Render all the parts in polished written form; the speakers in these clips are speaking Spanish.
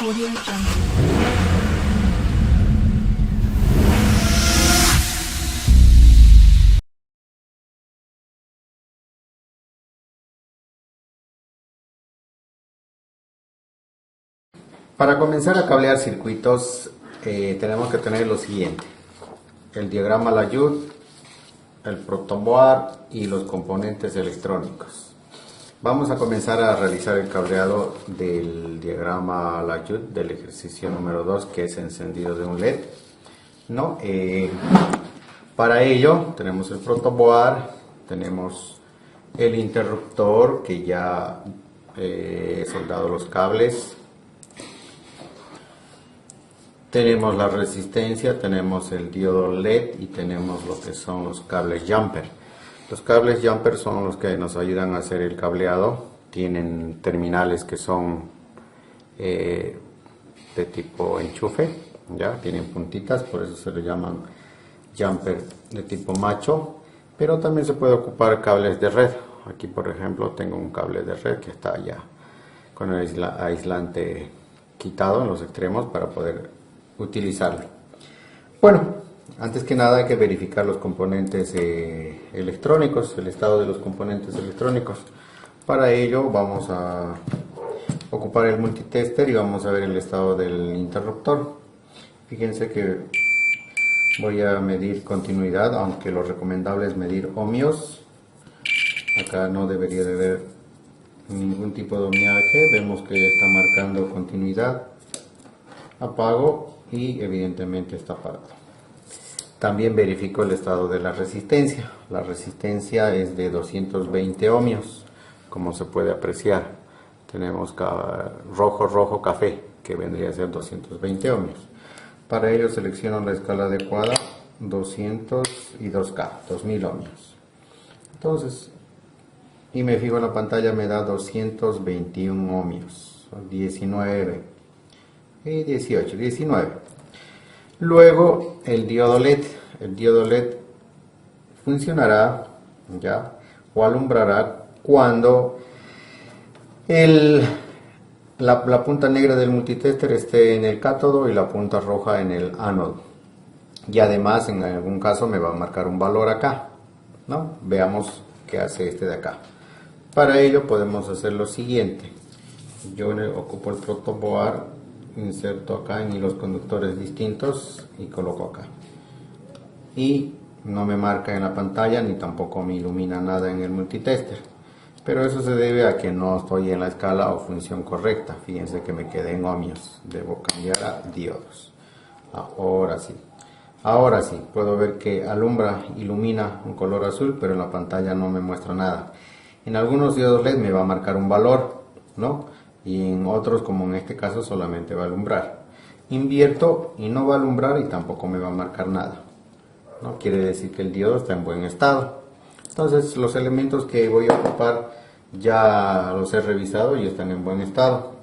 Audio Jungle. Para comenzar a cablear circuitos tenemos que tener lo siguiente: el diagrama Layut, el protoboard y los componentes electrónicos. Vamos a comenzar a realizar el cableado del diagrama Layut del ejercicio número 2, que es encendido de un LED. Para ello tenemos el protoboard, tenemos el interruptor que ya he soldado los cables. Tenemos la resistencia, tenemos el diodo LED y tenemos lo que son los cables jumper. Los cables jumper son los que nos ayudan a hacer el cableado. Tienen terminales que son de tipo enchufe, ya tienen puntitas, por eso se le llaman jumper de tipo macho. Pero también se puede ocupar cables de red. Aquí, por ejemplo, tengo un cable de red que está ya con el aislante quitado en los extremos para poder utilizarlo. Bueno, antes que nada hay que verificar los componentes electrónicos, el estado de los componentes electrónicos. Para ello vamos a ocupar el multitester y vamos a ver el estado del interruptor. Fíjense que voy a medir continuidad, aunque lo recomendable es medir ohmios. Acá no debería de haber ningún tipo de ohmiaje. Vemos que está marcando continuidad. Apago y evidentemente está apagado. También verifico el estado de la resistencia. La resistencia es de 220 ohmios, como se puede apreciar. Tenemos rojo, café, que vendría a ser 220 ohmios. Para ello selecciono la escala adecuada, 200 y 2K, 2000 ohmios. Entonces, y me fijo en la pantalla, me da 221 ohmios, 19 y 18, 19. Luego el diodo LED funcionará ya o alumbrará cuando la punta negra del multitester esté en el cátodo y la punta roja en el ánodo. Y además en algún caso me va a marcar un valor acá, ¿no? Veamos qué hace este de acá. Para ello podemos hacer lo siguiente: yo ocupo el protoboard, inserto acá en hilos conductores distintos y coloco acá, y no me marca en la pantalla ni tampoco me ilumina nada en el multitester, pero eso se debe a que no estoy en la escala o función correcta. Fíjense que me quedé en ohmios, debo cambiar a diodos. Ahora sí puedo ver que ilumina un color azul, pero en la pantalla no me muestra nada. En algunos diodos LED me va a marcar un valor, ¿no? Y en otros, como en este caso, solamente va a alumbrar. Invierto y no va a alumbrar y tampoco me va a marcar nada, ¿no? Quiere decir que el diodo está en buen estado. Entonces los elementos que voy a ocupar ya los he revisado y están en buen estado.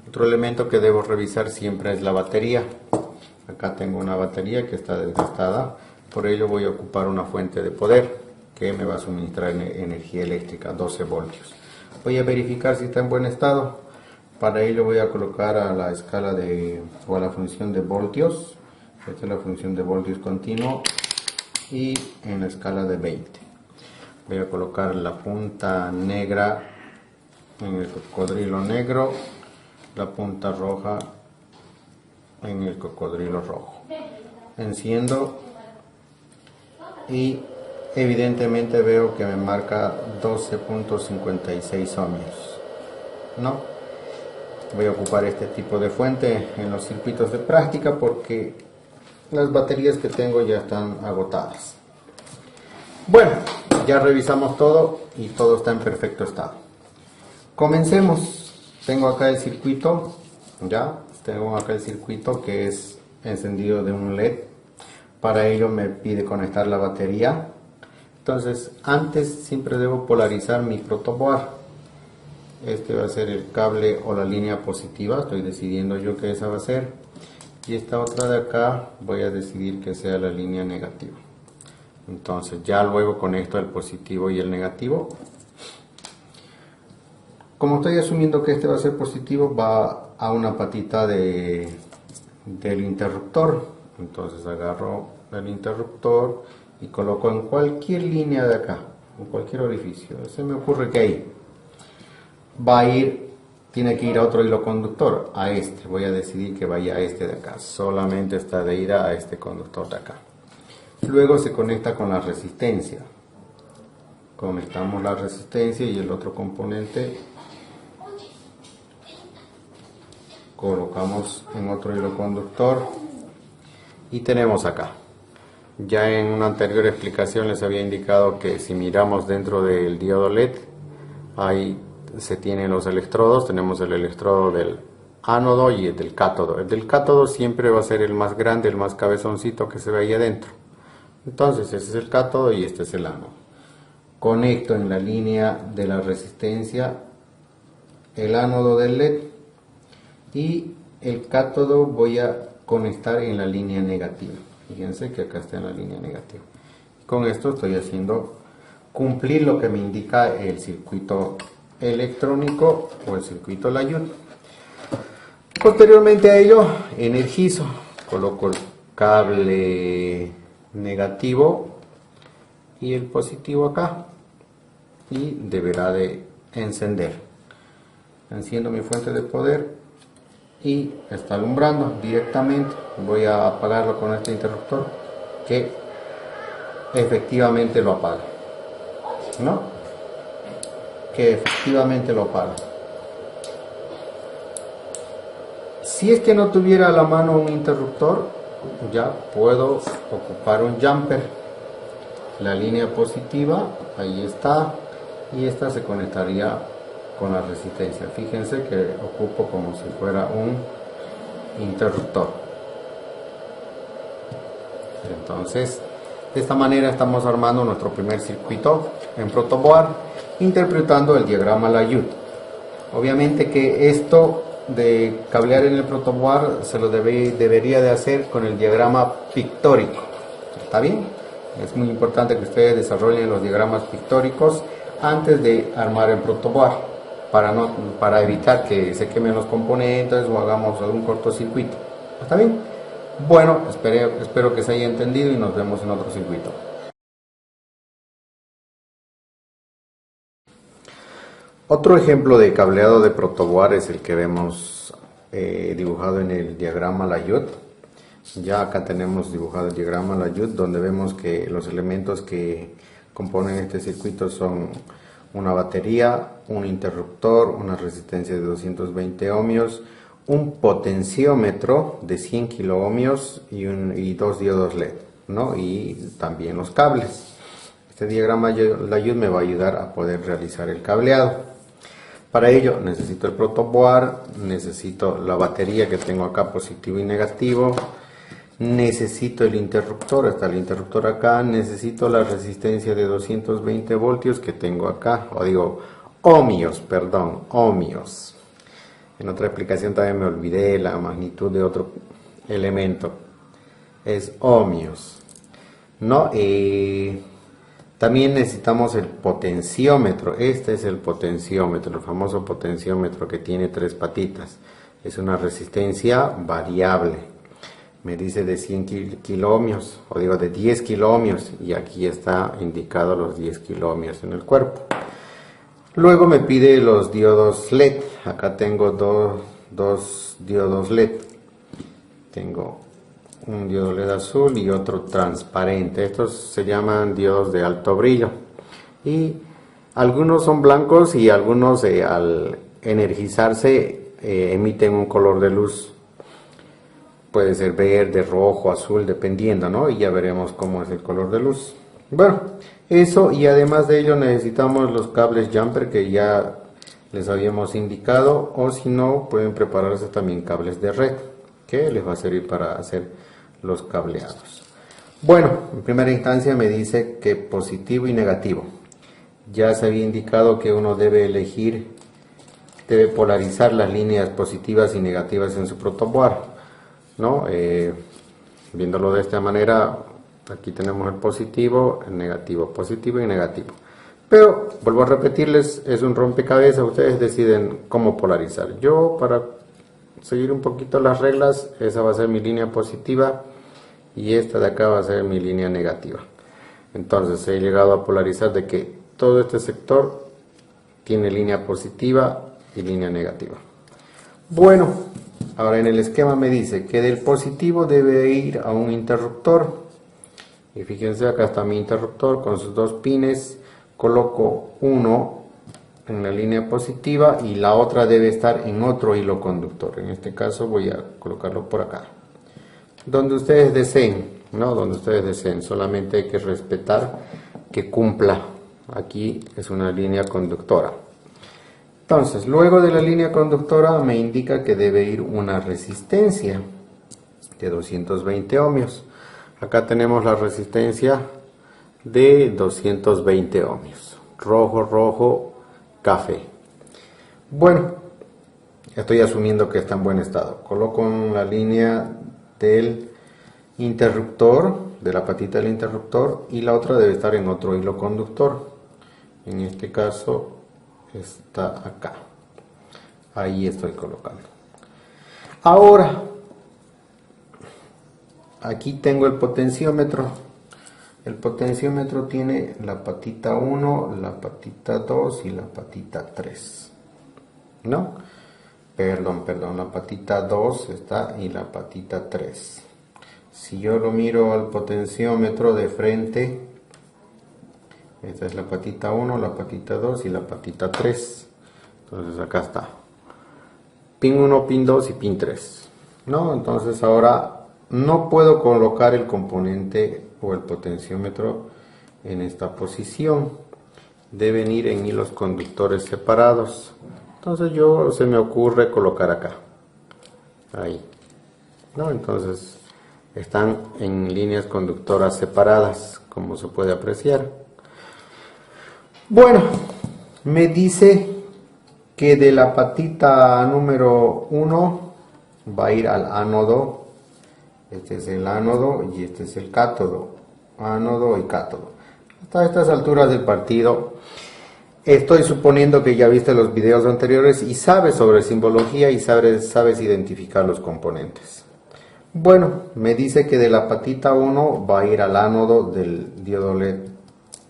Otro elemento que debo revisar siempre es la batería. Acá tengo una batería que está desgastada, por ello voy a ocupar una fuente de poder que me va a suministrar energía eléctrica, 12 voltios. Voy a verificar si está en buen estado. Para ello voy a colocar a la escala a la función de voltios. Esta es la función de voltios continuo, y en la escala de 20. Voy a colocar la punta negra en el cocodrilo negro, la punta roja en el cocodrilo rojo. Enciendo y evidentemente veo que me marca 12.56 ohmios, ¿no? Voy a ocupar este tipo de fuente en los circuitos de práctica porque las baterías que tengo ya están agotadas. Bueno, ya revisamos todo y todo está en perfecto estado. Comencemos. Tengo acá el circuito, que es encendido de un LED. Para ello me pide conectar la batería. Entonces, antes siempre debo polarizar mi protoboard. Este va a ser el cable o la línea positiva, estoy decidiendo yo que esa va a ser, y esta otra de acá voy a decidir que sea la línea negativa. Entonces ya luego conecto el positivo y el negativo. Como estoy asumiendo que este va a ser positivo, va a una patita del interruptor. Entonces agarro el interruptor y coloco en cualquier línea de acá, en cualquier orificio. Se me ocurre que ahí va a ir, tiene que ir a otro hilo conductor, a este. Voy a decidir que vaya a este de acá. Solamente está de ida a este conductor de acá. Luego se conecta con la resistencia. Conectamos la resistencia y el otro componente colocamos en otro hilo conductor y tenemos acá. Ya en una anterior explicación les había indicado que si miramos dentro del diodo LED, ahí se tienen los electrodos. Tenemos el electrodo del ánodo y el del cátodo. El del cátodo siempre va a ser el más grande, el más cabezoncito que se ve ahí adentro. Entonces ese es el cátodo y este es el ánodo. Conecto en la línea de la resistencia el ánodo del LED y el cátodo voy a conectar en la línea negativa. Fíjense que acá está en la línea negativa. Con esto estoy haciendo cumplir lo que me indica el circuito electrónico o el circuito Layut. Posteriormente a ello energizo, coloco el cable negativo y el positivo acá y deberá de encender. Enciendo mi fuente de poder y está alumbrando directamente. Voy a apagarlo con este interruptor que efectivamente lo apaga, ¿no? Que efectivamente lo apaga. Si es que no tuviera a la mano un interruptor, ya puedo ocupar un jumper. La línea positiva, ahí está, y esta se conectaría con la resistencia. Fíjense que ocupo como si fuera un interruptor. Entonces, de esta manera estamos armando nuestro primer circuito en protoboard, interpretando el diagrama Layut. Obviamente que esto de cablear en el protoboard se lo debería de hacer con el diagrama pictórico. ¿Está bien? Es muy importante que ustedes desarrollen los diagramas pictóricos antes de armar el protoboard para evitar que se quemen los componentes o hagamos algún cortocircuito. ¿Está bien? Bueno, espero que se haya entendido y nos vemos en otro circuito. Otro ejemplo de cableado de protoboard es el que vemos dibujado en el diagrama Layut. Ya acá tenemos dibujado el diagrama Layut, donde vemos que los elementos que componen este circuito son una batería, un interruptor, una resistencia de 220 ohmios, un potenciómetro de 100 kilo ohmios y dos diodos LED, ¿no? Y también los cables. Este diagrama Layut me va a ayudar a poder realizar el cableado. Para ello necesito el protoboard, necesito la batería que tengo acá, positivo y negativo, necesito el interruptor, está el interruptor acá, necesito la resistencia de 220 voltios que tengo acá, o digo ohmios, perdón, ohmios. En otra explicación también me olvidé la magnitud de otro elemento, es ohmios, ¿no? También necesitamos el potenciómetro. Este es el potenciómetro, el famoso potenciómetro que tiene tres patitas. Es una resistencia variable. Me dice de 100 kiloohmios, o digo de 10 kiloohmios, y aquí está indicado los 10 kiloohmios en el cuerpo. Luego me pide los diodos LED. Acá tengo dos diodos LED. Tengo un diodo LED azul y otro transparente. Estos se llaman diodos de alto brillo y algunos son blancos y algunos al energizarse emiten un color de luz. Puede ser verde, rojo, azul, dependiendo, ¿no? Y ya veremos cómo es el color de luz. Bueno, eso, y además de ello necesitamos los cables jumper que ya les habíamos indicado, o si no pueden prepararse también cables de red que les va a servir para hacer los cableados. Bueno, en primera instancia me dice que positivo y negativo. Ya se había indicado que uno debe polarizar las líneas positivas y negativas en su protoboard, ¿no? Viéndolo de esta manera, aquí tenemos el positivo y negativo. Pero, vuelvo a repetirles, es un rompecabezas, ustedes deciden cómo polarizar. Yo, para seguir un poquito las reglas, esa va a ser mi línea positiva y esta de acá va a ser mi línea negativa. Entonces he llegado a polarizar de que todo este sector tiene línea positiva y línea negativa. Bueno, ahora en el esquema me dice que del positivo debe ir a un interruptor. Y fíjense, acá está mi interruptor con sus dos pines. Coloco uno en la línea positiva y la otra debe estar en otro hilo conductor. En este caso voy a colocarlo por acá. Donde ustedes deseen, ¿no? Donde ustedes deseen. Solamente hay que respetar que cumpla. Aquí es una línea conductora. Entonces, luego de la línea conductora me indica que debe ir una resistencia de 220 ohmios. Acá tenemos la resistencia de 220 ohmios. Rojo, rojo, café. Bueno, estoy asumiendo que está en buen estado. Coloco en la línea del interruptor, de la patita del interruptor, y la otra debe estar en otro hilo conductor. En este caso está acá. Ahí estoy colocando. Ahora, aquí tengo el potenciómetro. El potenciómetro tiene la patita 1, la patita 2 y la patita 3. ¿No? Perdón, la patita 2 está y la patita 3. Si yo lo miro al potenciómetro de frente, esta es la patita 1, la patita 2 y la patita 3. Entonces acá está. Pin 1, pin 2 y pin 3. ¿No? Entonces ahora no puedo colocar el componente o el potenciómetro en esta posición. Deben ir en hilos conductores separados. Entonces se me ocurre colocar acá. Ahí. ¿No? Entonces están en líneas conductoras separadas, como se puede apreciar. Bueno, me dice que de la patita número 1 va a ir al ánodo. Este es el ánodo y este es el cátodo. Ánodo y cátodo. Hasta estas alturas del partido, estoy suponiendo que ya viste los videos anteriores y sabes sobre simbología y sabes identificar los componentes. Bueno, me dice que de la patita 1 va a ir al ánodo del diodo LED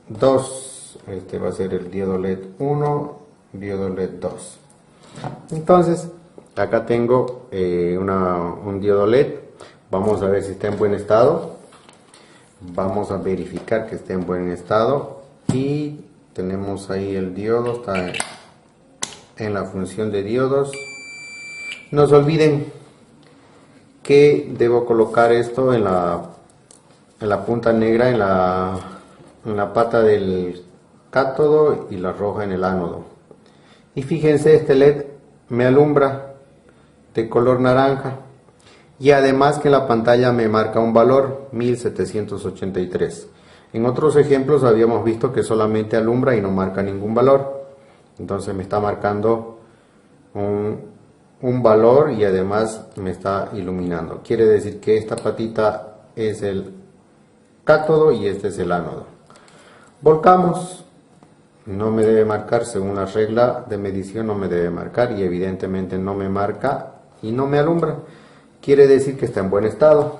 2. Este va a ser el diodo LED 1, diodo LED 2. Entonces, acá tengo un diodo LED. Vamos a ver si está en buen estado. Vamos a verificar que esté en buen estado. Y tenemos ahí el diodo, está en la función de diodos. No se olviden que debo colocar esto en la punta negra, en la pata del cátodo y la roja en el ánodo. Y fíjense, este LED me alumbra de color naranja y además que en la pantalla me marca un valor 1783. En otros ejemplos habíamos visto que solamente alumbra y no marca ningún valor. Entonces me está marcando un valor y además me está iluminando. Quiere decir que esta patita es el cátodo y este es el ánodo. Volcamos. No me debe marcar, según la regla de medición no me debe marcar y evidentemente no me marca y no me alumbra. Quiere decir que está en buen estado.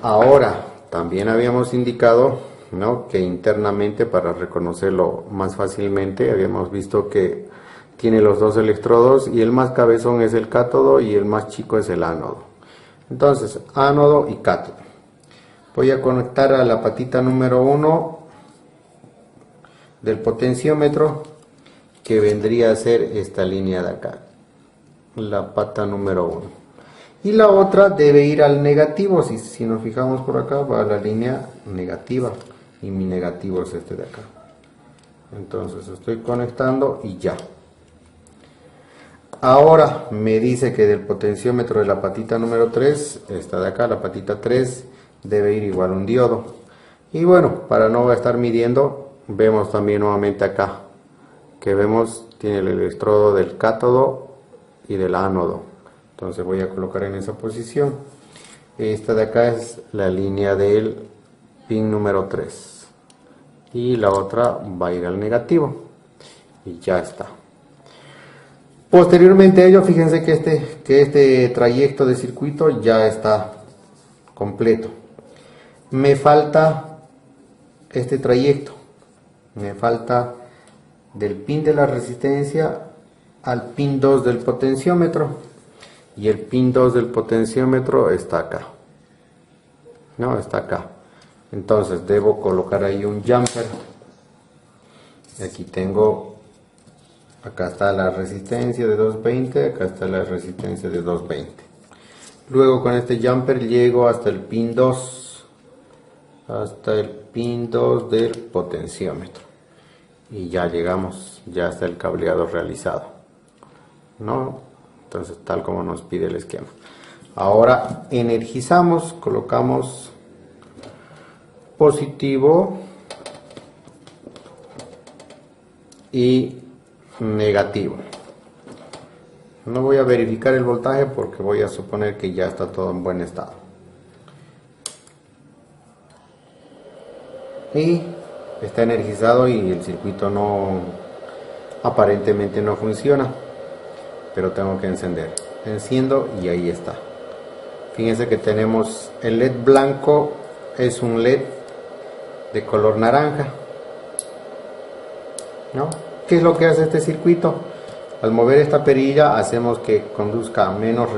Ahora, también habíamos indicado, ¿no?, que internamente, para reconocerlo más fácilmente, habíamos visto que tiene los dos electrodos y el más cabezón es el cátodo y el más chico es el ánodo. Entonces, ánodo y cátodo. Voy a conectar a la patita número 1 del potenciómetro, que vendría a ser esta línea de acá, la pata número 1. Y la otra debe ir al negativo. Si nos fijamos por acá, va a la línea negativa y mi negativo es este de acá. Entonces estoy conectando y ya. Ahora me dice que del potenciómetro de la patita número 3, esta de acá, la patita 3, debe ir igual un diodo. Y bueno, para no estar midiendo, vemos también nuevamente acá que vemos tiene el electrodo del cátodo y del ánodo. Entonces voy a colocar en esa posición. Esta de acá es la línea del pin número 3 y la otra va a ir al negativo y ya está. Posteriormente a ello, fíjense que este trayecto de circuito ya está completo. Me falta este trayecto, me falta del pin de la resistencia al pin 2 del potenciómetro, y el pin 2 del potenciómetro está acá, no, está acá. Entonces debo colocar ahí un jumper. Aquí tengo, acá está la resistencia de 220, acá está la resistencia de 220. Luego con este jumper llego hasta el pin 2, hasta el pin 2 del potenciómetro, y ya llegamos, ya está el cableado realizado, ¿no? Entonces, tal como nos pide el esquema. Ahora energizamos, colocamos positivo y negativo. No voy a verificar el voltaje porque voy a suponer que ya está todo en buen estado. Y está energizado y el circuito aparentemente no funciona, pero tengo que encender. Enciendo y ahí está. Fíjense que tenemos el LED blanco, es un LED de color naranja, ¿no? ¿Qué es lo que hace este circuito? Al mover esta perilla hacemos que conduzca menos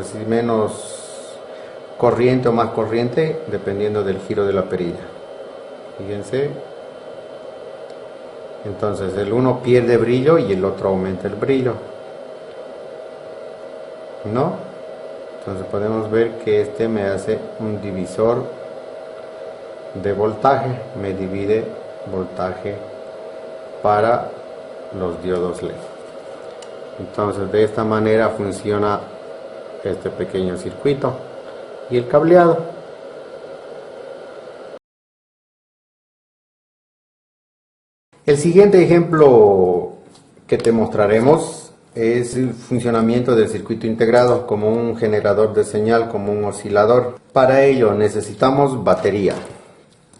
corriente o más corriente dependiendo del giro de la perilla. Fíjense. Entonces el uno pierde brillo y el otro aumenta el brillo, ¿no? Entonces podemos ver que este me hace un divisor de voltaje, me divide voltaje para los diodos LED. Entonces de esta manera funciona este pequeño circuito y el cableado. El siguiente ejemplo que te mostraremos es el funcionamiento del circuito integrado como un generador de señal, como un oscilador. Para ello necesitamos batería,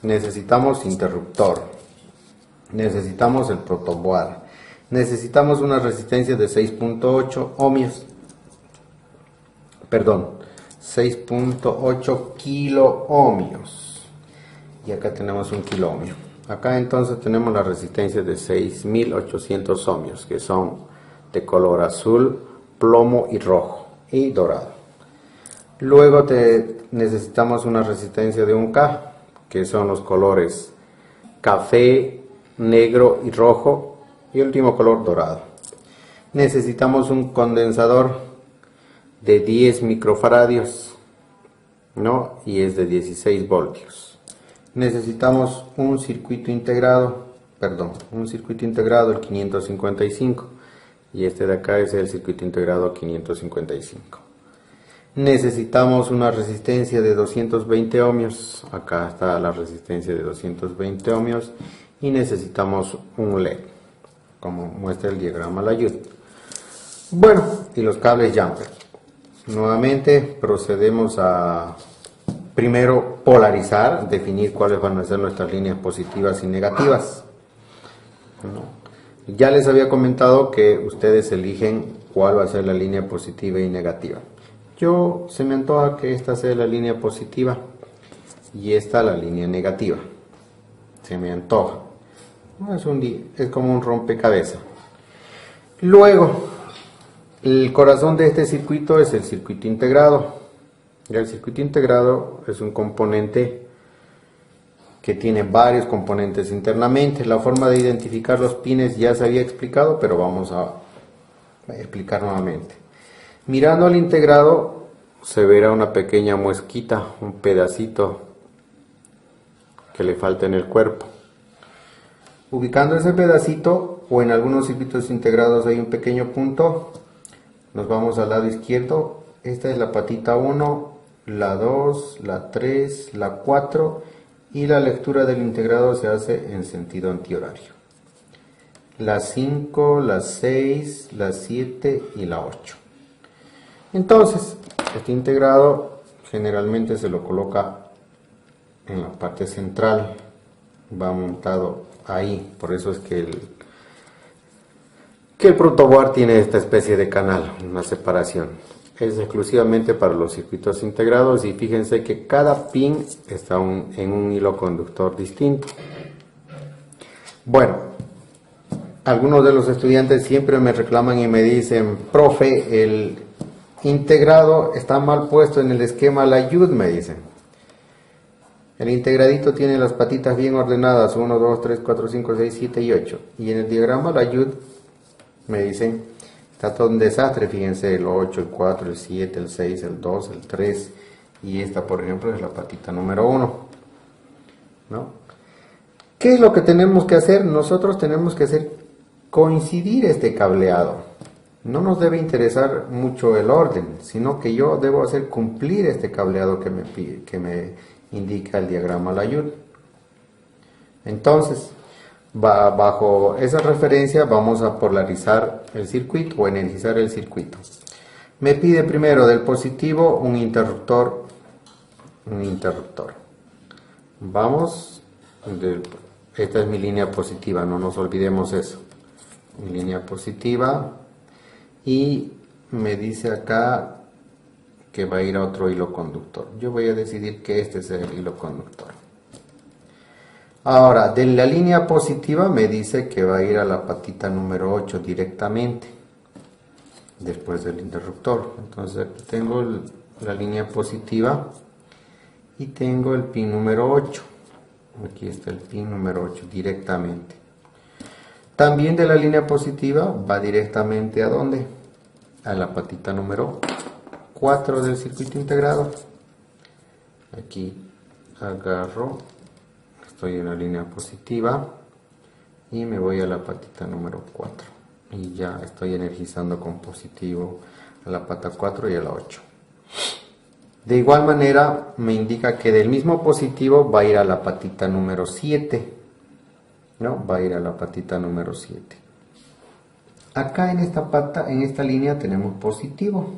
necesitamos interruptor, necesitamos el protoboard, necesitamos una resistencia de 6.8 ohmios, perdón, 6.8 kilo ohmios, y acá tenemos un kilo ohmio. Acá entonces tenemos la resistencia de 6800 ohmios, que son de color azul, plomo y rojo y dorado. Luego necesitamos una resistencia de 1K, que son los colores café, negro y rojo, y el último color dorado. Necesitamos un condensador de 10 microfaradios, ¿no? Y es de 16 voltios. Necesitamos un circuito integrado, el 555, y este de acá es el circuito integrado 555. Necesitamos una resistencia de 220 ohmios, acá está la resistencia de 220 ohmios, y necesitamos un LED, como muestra el diagrama la ayuda. Bueno, y los cables jumper. Nuevamente procedemos a primero polarizar, definir cuáles van a ser nuestras líneas positivas y negativas. Ya les había comentado que ustedes eligen cuál va a ser la línea positiva y negativa. Se me antoja que esta sea la línea positiva y esta la línea negativa. Se me antoja. Es como un rompecabezas. Luego, el corazón de este circuito es el circuito integrado. El circuito integrado es un componente que tiene varios componentes internamente. La forma de identificar los pines ya se había explicado, pero vamos a explicar nuevamente. Mirando al integrado se verá una pequeña muesquita, un pedacito que le falta en el cuerpo. Ubicando ese pedacito, o en algunos circuitos integrados hay un pequeño punto, nos vamos al lado izquierdo. Esta es la patita 1, la 2, la 3, la 4, y la lectura del integrado se hace en sentido antihorario. La 5, la 6, la 7 y la 8. Entonces, este integrado generalmente se lo coloca en la parte central, va montado ahí, por eso es que Que el protoboard tiene esta especie de canal, una separación. Es exclusivamente para los circuitos integrados y fíjense que cada pin está en un hilo conductor distinto. Bueno, algunos de los estudiantes siempre me reclaman y me dicen, profe, el integrado está mal puesto en el esquema Layud, me dicen. El integradito tiene las patitas bien ordenadas, 1, 2, 3, 4, 5, 6, 7 y 8. Y en el diagrama Layud me dicen, está todo un desastre, fíjense, el 8, el 4, el 7, el 6, el 2, el 3. Y esta, por ejemplo, es la patita número 1. ¿No? ¿Qué es lo que tenemos que hacer? Nosotros tenemos que hacer coincidir este cableado. No nos debe interesar mucho el orden, sino que yo debo hacer cumplir este cableado que me indica el diagrama Layud. Entonces, bajo esa referencia vamos a polarizar el circuito o energizar el circuito. Me pide primero del positivo un interruptor. Vamos, esta es mi línea positiva, no nos olvidemos eso. Mi línea positiva, y me dice acá que va a ir a otro hilo conductor. Yo voy a decidir que este es el hilo conductor. Ahora, de la línea positiva me dice que va a ir a la patita número 8 directamente, después del interruptor. Entonces tengo la línea positiva y tengo el pin número 8. Aquí está el pin número 8 directamente. También de la línea positiva va directamente ¿a dónde? A la patita número 4 del circuito integrado. Aquí agarro, estoy en la línea positiva y me voy a la patita número 4. Y ya estoy energizando con positivo a la pata 4 y a la 8. De igual manera me indica que del mismo positivo va a ir a la patita número 7. ¿No? Va a ir a la patita número 7. Acá en esta pata, en esta línea tenemos positivo.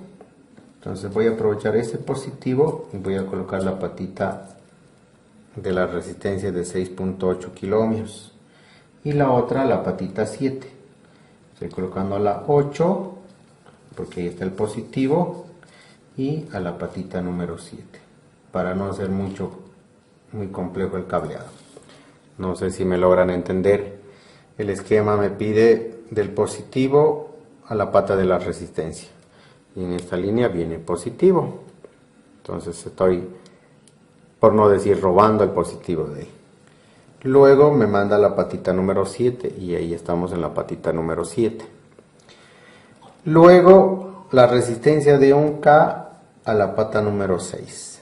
Entonces voy a aprovechar ese positivo y voy a colocar la patita de la resistencia de 6.8 kilómetros. Y la otra, la patita 7. Estoy colocando a la 8, porque ahí está el positivo, y a la patita número 7. Para no hacer muy complejo el cableado. No sé si me logran entender. El esquema me pide del positivo a la pata de la resistencia. Y en esta línea viene positivo. Entonces estoy, por no decir, robando el positivo de ahí. Luego me manda la patita número 7 y ahí estamos en la patita número 7. Luego la resistencia de un K a la pata número 6.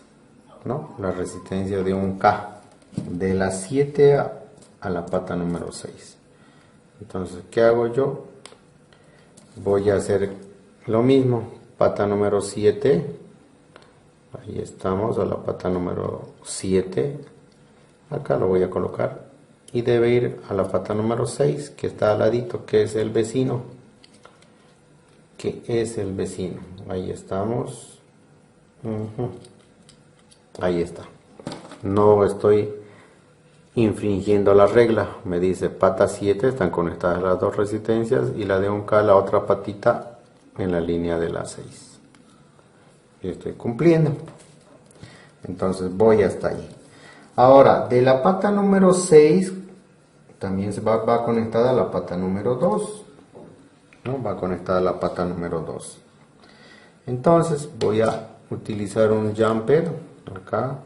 ¿No? La resistencia de un K. De la 7 a la pata número 6. Entonces, ¿qué hago yo? Voy a hacer lo mismo. Pata número 7. Ahí estamos, a la pata número 7. Acá lo voy a colocar. Y debe ir a la pata número 6, que está al ladito, que es el vecino. Ahí estamos. Ahí está. No estoy infringiendo la regla. Me dice pata 7, están conectadas las dos resistencias, y la de un K, la otra patita en la línea de la 6. Y estoy cumpliendo. Entonces voy hasta ahí. Ahora, de la pata número 6 también va conectada a la pata número 2. ¿No? Va conectada a la pata número 2. Entonces voy a utilizar un jumper acá.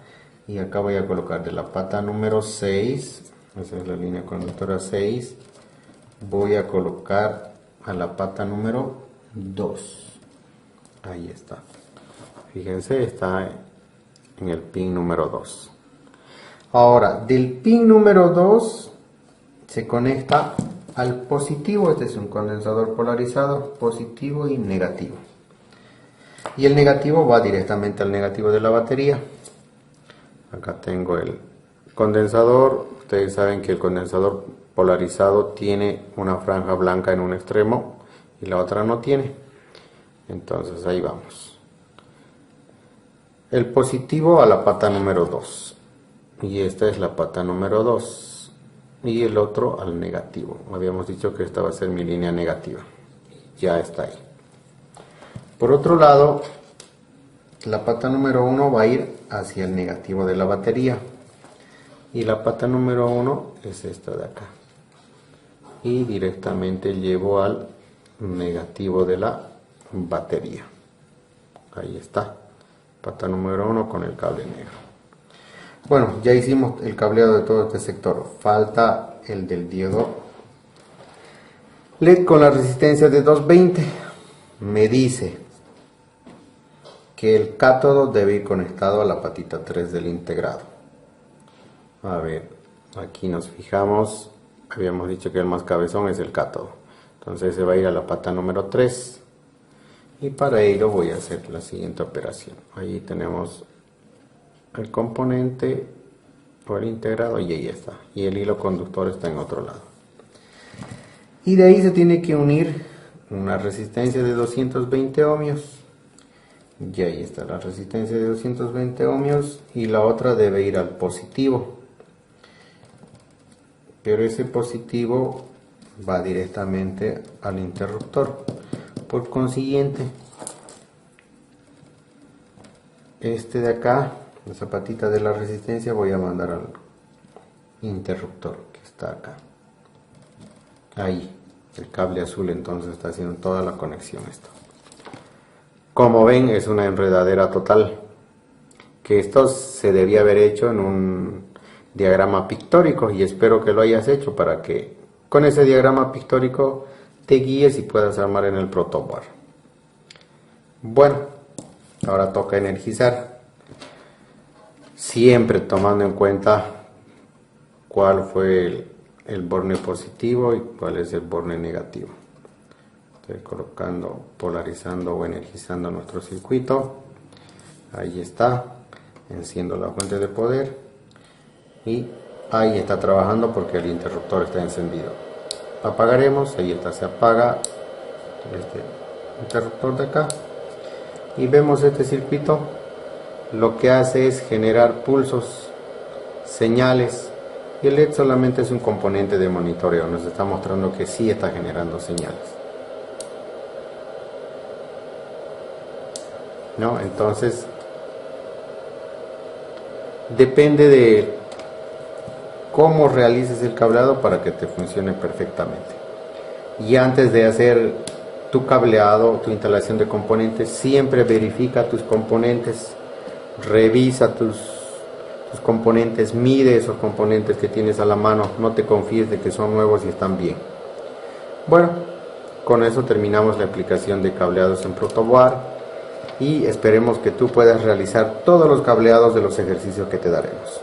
Y acá voy a colocar de la pata número 6, esa es la línea conductora 6, voy a colocar a la pata número 2. Ahí está. Fíjense, está en el pin número 2. Ahora, del pin número 2 se conecta al positivo. Este es un condensador polarizado, positivo y negativo. Y el negativo va directamente al negativo de la batería. Acá tengo el condensador. Ustedes saben que el condensador polarizado tiene una franja blanca en un extremo y la otra no tiene. Entonces ahí vamos. El positivo a la pata número 2. Y esta es la pata número 2. Y el otro al negativo. Habíamos dicho que esta va a ser mi línea negativa. ya está ahí. Por otro lado, la pata número 1 va a ir hacia el negativo de la batería. Y la pata número 1 es esta de acá. Y directamente llevo al negativo de la batería. Ahí está. Pata número 1 con el cable negro. Bueno, ya hicimos el cableado de todo este sector. Falta el del diodo LED con la resistencia de 220. Me dice que el cátodo debe ir conectado a la patita 3 del integrado. A ver, aquí nos fijamos, habíamos dicho que el más cabezón es el cátodo, entonces se va a ir a la pata número 3 y para ello voy a hacer la siguiente operación. Ahí tenemos el componente o el integrado y ahí está, y el hilo conductor está en otro lado. Y de ahí se tiene que unir una resistencia de 220 ohmios. Y ahí está la resistencia de 220 ohmios y la otra debe ir al positivo. Pero ese positivo va directamente al interruptor. Por consiguiente, este de acá, la zapatita de la resistencia, voy a mandar al interruptor que está acá. Ahí, el cable azul entonces está haciendo toda la conexión esto. Como ven, es una enredadera total, que esto se debía haber hecho en un diagrama pictórico y espero que lo hayas hecho para que con ese diagrama pictórico te guíes y puedas armar en el protoboard. Bueno, ahora toca energizar, siempre tomando en cuenta cuál fue el borne positivo y cuál es el borne negativo. Estoy colocando, polarizando o energizando nuestro circuito. Ahí está, enciendo la fuente de poder y ahí está trabajando porque el interruptor está encendido. Apagaremos, ahí está, se apaga este interruptor de acá y vemos este circuito. Lo que hace es generar pulsos, señales, y el LED solamente es un componente de monitoreo, nos está mostrando que sí está generando señales. ¿No? Entonces depende de cómo realices el cableado para que te funcione perfectamente. Y antes de hacer tu cableado, tu instalación de componentes, siempre verifica tus componentes, revisa tus componentes, mide esos componentes que tienes a la mano, no te confíes de que son nuevos y están bien. Bueno, con eso terminamos la aplicación de cableados en protoboard y esperemos que tú puedas realizar todos los cableados de los ejercicios que te daremos.